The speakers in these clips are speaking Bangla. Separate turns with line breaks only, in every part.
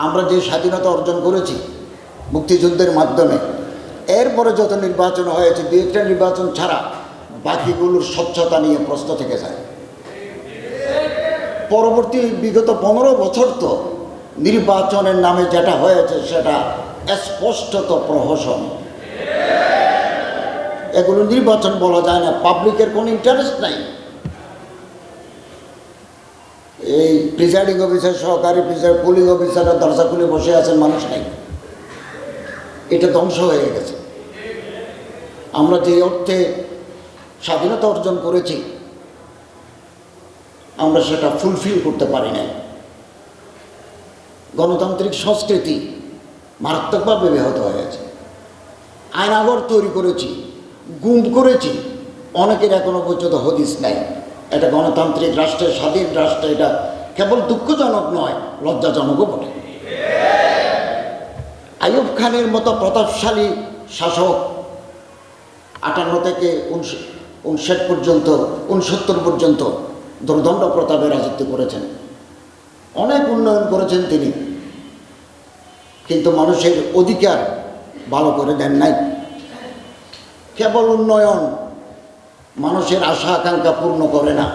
আমরা যে স্বাধীনতা অর্জন করেছি মুক্তিযুদ্ধের মাধ্যমে, এরপরে যত নির্বাচন হয়েছে, দু একটা নির্বাচন ছাড়া বাকিগুলোর স্বচ্ছতা নিয়ে প্রশ্ন থেকে যায়। পরবর্তী বিগত 15 বছর তো নির্বাচনের নামে যেটা হয়েছে সেটা স্পষ্টত প্রহসন। এগুলো নির্বাচন বলা যায় না, পাবলিকের কোনো ইন্টারেস্ট নাই। এই প্রিজাইডিং অফিসার, সহকারী প্রিজাইডিং পুলিশ অফিসাররা দরজা খুলে বসে আছেন, মানুষ নাই। এটা ধ্বংস হয়ে গেছে। আমরা যে অর্থে স্বাধীনতা অর্জন করেছি আমরা সেটা ফুলফিল করতে পারি না। গণতান্ত্রিক সংস্কৃতি মারাত্মকভাবে ব্যাহত হয়েছে। আয়নাঘর তৈরি করেছি, গুম করেছি, অনেকের এখনো পর্যন্ত হদিস নাই। এটা গণতান্ত্রিক রাষ্ট্রের, স্বাধীন রাষ্ট্রে এটা কেবল দুঃখজনক নয়, লজ্জাজনকও বটে। আইয়ুব খানের মতো প্রতাপশালী শাসক 58 থেকে 69 পর্যন্ত দুর্দণ্ড প্রতাপে রাজত্ব করেছেন, অনেক উন্নয়ন করেছেন তিনি, কিন্তু মানুষের অধিকার ভালো করে দেন নাই। কেবল উন্নয়ন মানুষের আশা আকাঙ্ক্ষা পূর্ণ করে না,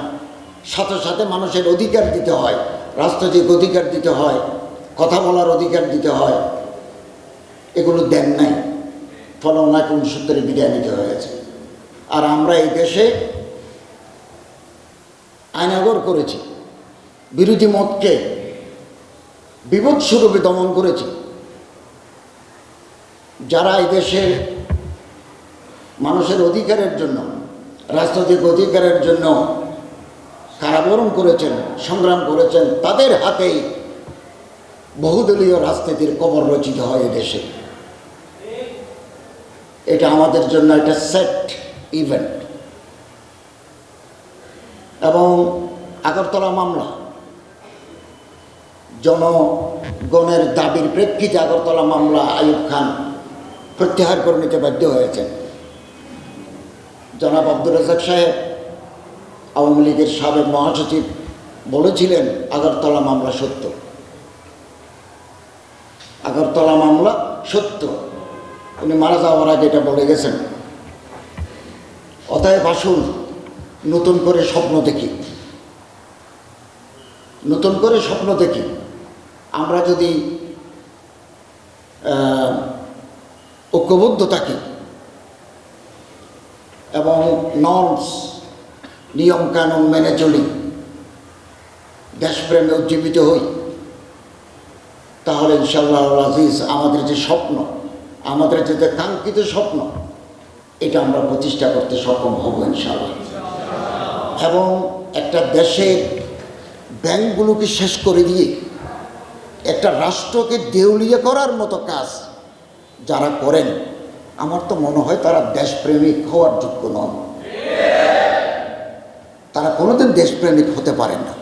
সাথে সাথে মানুষের অধিকার দিতে হয়, রাজনৈতিক অধিকার দিতে হয়, কথা বলার অধিকার দিতে হয়, এগুলো দেন নাই। ফলে ওনাকে 69 বিদায় নিতে হয়েছে। আর আমরা এই দেশে আয়নাঘর করেছি, বিরোধী মতকে বিভৎসরূপে দমন করেছি। যারা এই দেশের মানুষের অধিকারের জন্য, রাজনৈতিক অধিকারের জন্য কারাবরণ করেছেন, সংগ্রাম করেছেন, তাদের হাতেই বহুদলীয় রাজনীতির কবর রচিত হয় দেশে। এটা আমাদের জন্য একটা সেট ইভেন্ট। এবং আগরতলা মামলা, জনগণের দাবির প্রেক্ষিতে আগরতলা মামলা আইয়ুব খান প্রত্যাহার করে নিতে বাধ্য হয়েছেন। জনাব আব্দুর রাজ্জাক সাহেব, আওয়ামী লীগের সাবেক মহাসচিব, বলেছিলেন আগরতলা মামলা সত্য, আগরতলা মামলা সত্য। উনি মারা যাওয়ার আগে এটা বলে গেছেন। অতএব আসুন নতুন করে স্বপ্ন দেখি, নতুন করে স্বপ্ন দেখি। আমরা যদি ঐক্যবদ্ধ থাকি এবং নর্মস, নিয়ম কানুন মেনে চলি, দেশপ্রেমে উজ্জীবিত হই, তাহলে ইনশাআল্লাহ আজিজ আমাদের যে স্বপ্ন, আমাদের যে কাঙ্ক্ষিত স্বপ্ন, এটা আমরা প্রতিষ্ঠা করতে সক্ষম হব ইনশাআল্লাহ। এবং একটা দেশের ব্যাংকগুলোকে শেষ করে দিয়ে একটা রাষ্ট্রকে দেউলিয়া করার মতো কাজ যারা করেন, আমার তো মনে হয় তারা দেশপ্রেমিক হওয়ার যোগ্য নন। তারা কোনোদিন দেশপ্রেমিক হতে পারেন না।